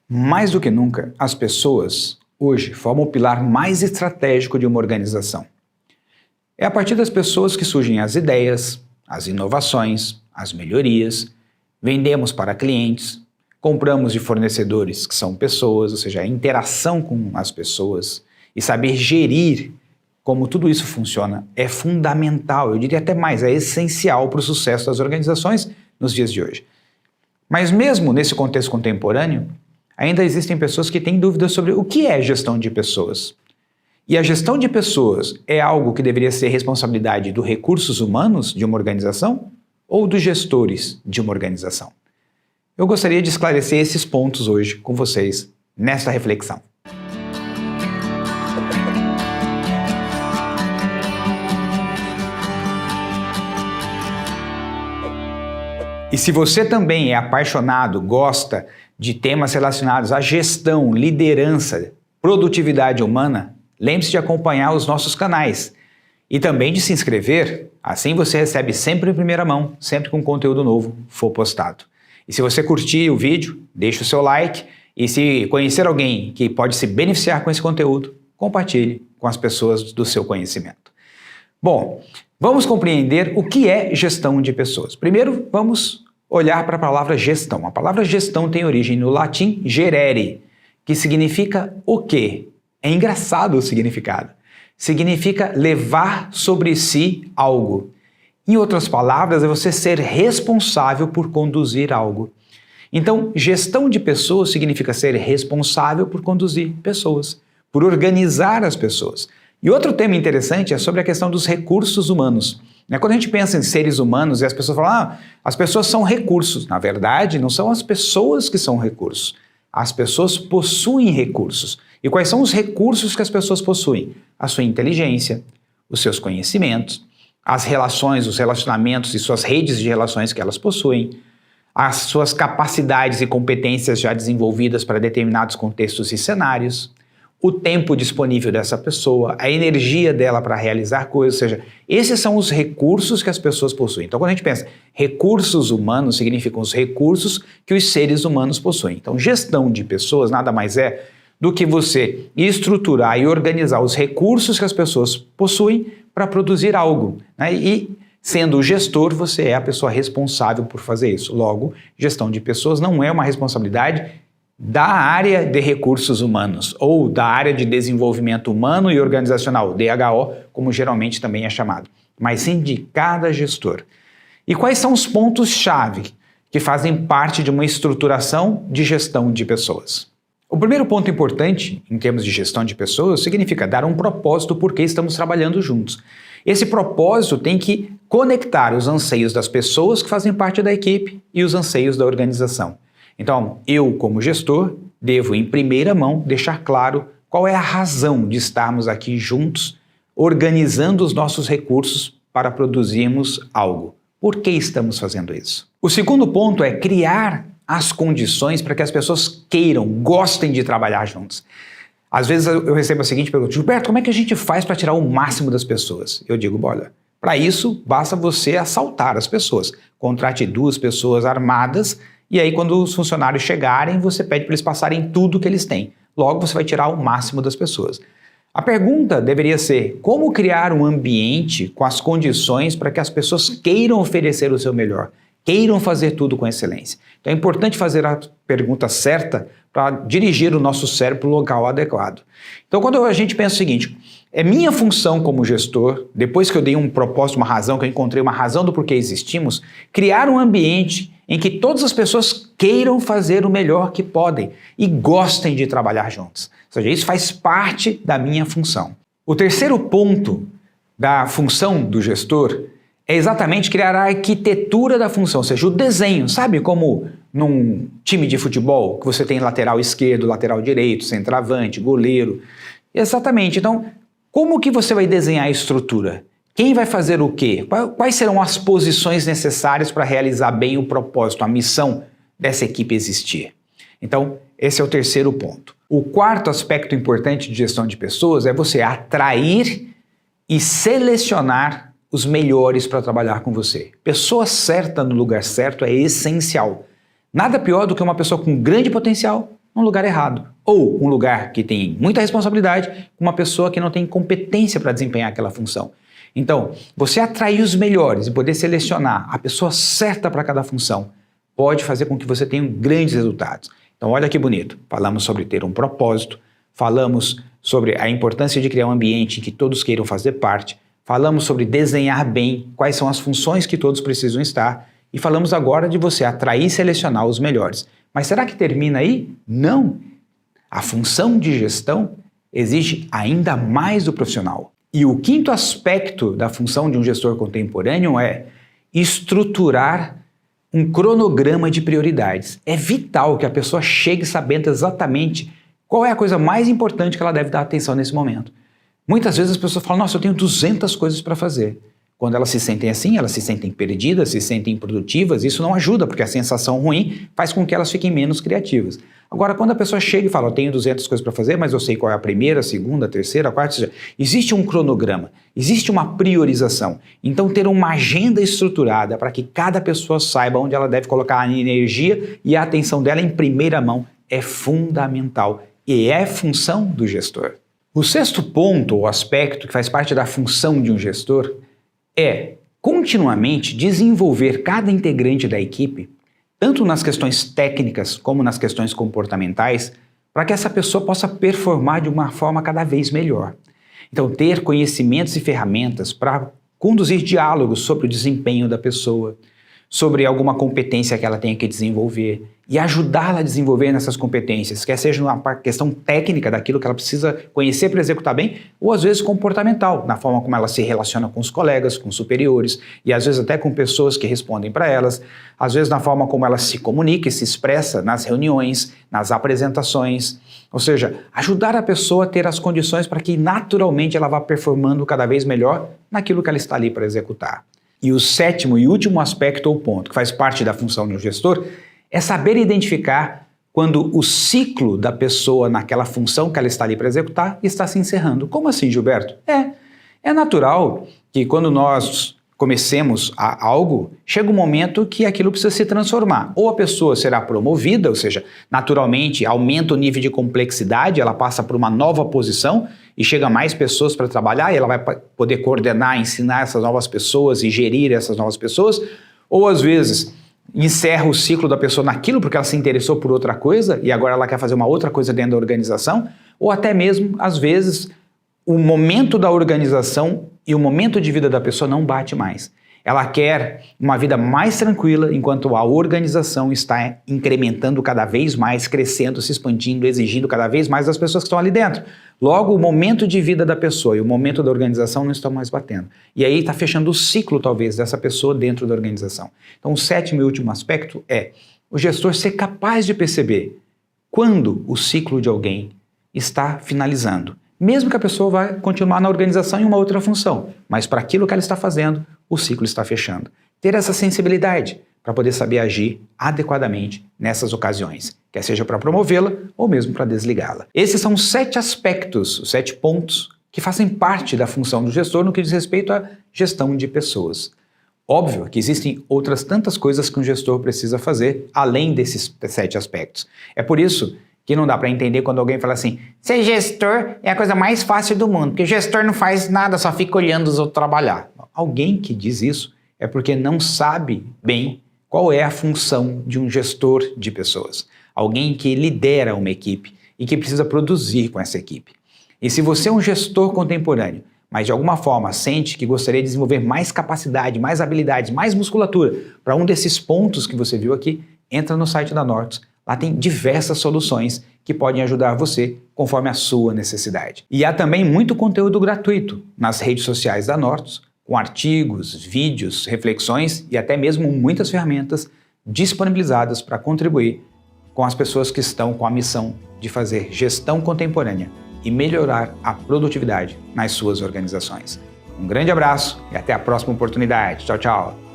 Mais do que nunca, as pessoas, hoje, formam o pilar mais estratégico de uma organização. É a partir das pessoas que surgem as ideias, as inovações, as melhorias, vendemos para clientes, compramos de fornecedores que são pessoas, ou seja, a interação com as pessoas e saber gerir como tudo isso funciona é fundamental, eu diria até mais, é essencial para o sucesso das organizações nos dias de hoje. Mas mesmo nesse contexto contemporâneo, ainda existem pessoas que têm dúvidas sobre o que é gestão de pessoas. E a gestão de pessoas é algo que deveria ser responsabilidade dos recursos humanos de uma organização ou dos gestores de uma organização? Eu gostaria de esclarecer esses pontos hoje com vocês nesta reflexão. E se você também é apaixonado, gosta de temas relacionados à gestão, liderança, produtividade humana, lembre-se de acompanhar os nossos canais e também de se inscrever, assim você recebe sempre em primeira mão, sempre que um conteúdo novo for postado. E se você curtir o vídeo, deixe o seu like e se conhecer alguém que pode se beneficiar com esse conteúdo, compartilhe com as pessoas do seu conhecimento. Bom, vamos compreender o que é gestão de pessoas. Primeiro, vamos olhar para a palavra gestão. A palavra gestão tem origem no latim gerere, que significa o quê? É engraçado o significado. Significa levar sobre si algo. Em outras palavras, é você ser responsável por conduzir algo. Então, gestão de pessoas significa ser responsável por conduzir pessoas, por organizar as pessoas. E outro tema interessante é sobre a questão dos recursos humanos. Quando a gente pensa em seres humanos e as pessoas falam, as pessoas são recursos. Na verdade, não são as pessoas que são recursos. As pessoas possuem recursos. E quais são os recursos que as pessoas possuem? A sua inteligência, os seus conhecimentos, as relações, os relacionamentos e suas redes de relações que elas possuem, as suas capacidades e competências já desenvolvidas para determinados contextos e cenários, o tempo disponível dessa pessoa, a energia dela para realizar coisas, ou seja, esses são os recursos que as pessoas possuem. Então, quando a gente pensa recursos humanos, significam os recursos que os seres humanos possuem. Então, gestão de pessoas nada mais é do que você estruturar e organizar os recursos que as pessoas possuem para produzir algo, né? E sendo o gestor, você é a pessoa responsável por fazer isso. Logo, gestão de pessoas não é uma responsabilidade da área de recursos humanos ou da área de desenvolvimento humano e organizacional, DHO, como geralmente também é chamado, mas sim de cada gestor. E quais são os pontos-chave que fazem parte de uma estruturação de gestão de pessoas? O primeiro ponto importante, em termos de gestão de pessoas, significa dar um propósito por que estamos trabalhando juntos. Esse propósito tem que conectar os anseios das pessoas que fazem parte da equipe e os anseios da organização. Então, eu, como gestor, devo, em primeira mão, deixar claro qual é a razão de estarmos aqui juntos, organizando os nossos recursos para produzirmos algo. Por que estamos fazendo isso? O segundo ponto é criar as condições para que as pessoas queiram, gostem de trabalhar juntos. Às vezes eu recebo a seguinte pergunta: Gilberto, como é que a gente faz para tirar o máximo das pessoas? Eu digo, olha, para isso basta você assaltar as pessoas. Contrate 2 pessoas armadas e aí quando os funcionários chegarem, você pede para eles passarem tudo que eles têm. Logo você vai tirar o máximo das pessoas. A pergunta deveria ser: como criar um ambiente com as condições para que as pessoas queiram oferecer o seu melhor, queiram fazer tudo com excelência? Então é importante fazer a pergunta certa para dirigir o nosso cérebro para o local adequado. Então quando a gente pensa o seguinte: é minha função como gestor, depois que eu dei um propósito, uma razão, que eu encontrei uma razão do porquê existimos, criar um ambiente em que todas as pessoas queiram fazer o melhor que podem e gostem de trabalhar juntos. Ou seja, isso faz parte da minha função. O terceiro ponto da função do gestor é exatamente criar a arquitetura da função, ou seja, o desenho. Sabe como num time de futebol que você tem lateral esquerdo, lateral direito, centroavante, goleiro? Exatamente. Então, como que você vai desenhar a estrutura? Quem vai fazer o quê? Quais serão as posições necessárias para realizar bem o propósito, a missão dessa equipe existir? Então, esse é o terceiro ponto. O quarto aspecto importante de gestão de pessoas é você atrair e selecionar os melhores para trabalhar com você. Pessoa certa no lugar certo é essencial. Nada pior do que uma pessoa com grande potencial, num lugar errado. Ou um lugar que tem muita responsabilidade com uma pessoa que não tem competência para desempenhar aquela função. Então, você atrair os melhores e poder selecionar a pessoa certa para cada função pode fazer com que você tenha grandes resultados. Então, olha que bonito. Falamos sobre ter um propósito, falamos sobre a importância de criar um ambiente em que todos queiram fazer parte, falamos sobre desenhar bem quais são as funções que todos precisam estar e falamos agora de você atrair e selecionar os melhores. Mas será que termina aí? Não! A função de gestão exige ainda mais do profissional. E o quinto aspecto da função de um gestor contemporâneo é estruturar um cronograma de prioridades. É vital que a pessoa chegue sabendo exatamente qual é a coisa mais importante que ela deve dar atenção nesse momento. Muitas vezes as pessoas falam, nossa, eu tenho 200 coisas para fazer. Quando elas se sentem assim, elas se sentem perdidas, se sentem improdutivas, isso não ajuda, porque a sensação ruim faz com que elas fiquem menos criativas. Agora, quando a pessoa chega e fala, eu tenho 200 coisas para fazer, mas eu sei qual é a primeira, a segunda, a terceira, a quarta, ou seja, existe um cronograma, existe uma priorização. Então, ter uma agenda estruturada para que cada pessoa saiba onde ela deve colocar a energia e a atenção dela em primeira mão é fundamental e é função do gestor. O sexto ponto ou aspecto que faz parte da função de um gestor é continuamente desenvolver cada integrante da equipe, tanto nas questões técnicas como nas questões comportamentais, para que essa pessoa possa performar de uma forma cada vez melhor. Então, ter conhecimentos e ferramentas para conduzir diálogos sobre o desempenho da pessoa, sobre alguma competência que ela tenha que desenvolver e ajudá-la a desenvolver nessas competências, quer seja uma questão técnica daquilo que ela precisa conhecer para executar bem, ou às vezes comportamental, na forma como ela se relaciona com os colegas, com os superiores e às vezes até com pessoas que respondem para elas, às vezes na forma como ela se comunica e se expressa nas reuniões, nas apresentações, ou seja, ajudar a pessoa a ter as condições para que naturalmente ela vá performando cada vez melhor naquilo que ela está ali para executar. E o sétimo e último aspecto ou ponto que faz parte da função de um gestor é saber identificar quando o ciclo da pessoa naquela função que ela está ali para executar está se encerrando. Como assim, Gilberto? É natural que quando nós comecemos algo, chega um momento que aquilo precisa se transformar. Ou a pessoa será promovida, ou seja, naturalmente aumenta o nível de complexidade, ela passa por uma nova posição e chega mais pessoas para trabalhar e ela vai poder coordenar, ensinar essas novas pessoas e gerir essas novas pessoas. Ou às vezes encerra o ciclo da pessoa naquilo porque ela se interessou por outra coisa e agora ela quer fazer uma outra coisa dentro da organização, ou até mesmo, às vezes, o momento da organização e o momento de vida da pessoa não bate mais. Ela quer uma vida mais tranquila enquanto a organização está incrementando cada vez mais, crescendo, se expandindo, exigindo cada vez mais das pessoas que estão ali dentro. Logo, o momento de vida da pessoa e o momento da organização não estão mais batendo. E aí está fechando o ciclo, talvez, dessa pessoa dentro da organização. Então, o sétimo e último aspecto é o gestor ser capaz de perceber quando o ciclo de alguém está finalizando. Mesmo que a pessoa vá continuar na organização em uma outra função, mas para aquilo que ela está fazendo, o ciclo está fechando. Ter essa sensibilidade para poder saber agir adequadamente nessas ocasiões, quer seja para promovê-la ou mesmo para desligá-la. Esses são os 7 aspectos, os 7 pontos que fazem parte da função do gestor no que diz respeito à gestão de pessoas. Óbvio que existem outras tantas coisas que um gestor precisa fazer além desses 7 aspectos. É por isso que não dá para entender quando alguém fala assim, ser gestor é a coisa mais fácil do mundo, porque gestor não faz nada, só fica olhando os outros trabalhar. Alguém que diz isso é porque não sabe bem qual é a função de um gestor de pessoas. Alguém que lidera uma equipe e que precisa produzir com essa equipe. E se você é um gestor contemporâneo, mas de alguma forma sente que gostaria de desenvolver mais capacidade, mais habilidades, mais musculatura para um desses pontos que você viu aqui, entra no site da Nortus. Lá tem diversas soluções que podem ajudar você conforme a sua necessidade. E há também muito conteúdo gratuito nas redes sociais da Nortus, com artigos, vídeos, reflexões e até mesmo muitas ferramentas disponibilizadas para contribuir com as pessoas que estão com a missão de fazer gestão contemporânea e melhorar a produtividade nas suas organizações. Um grande abraço e até a próxima oportunidade. Tchau, tchau!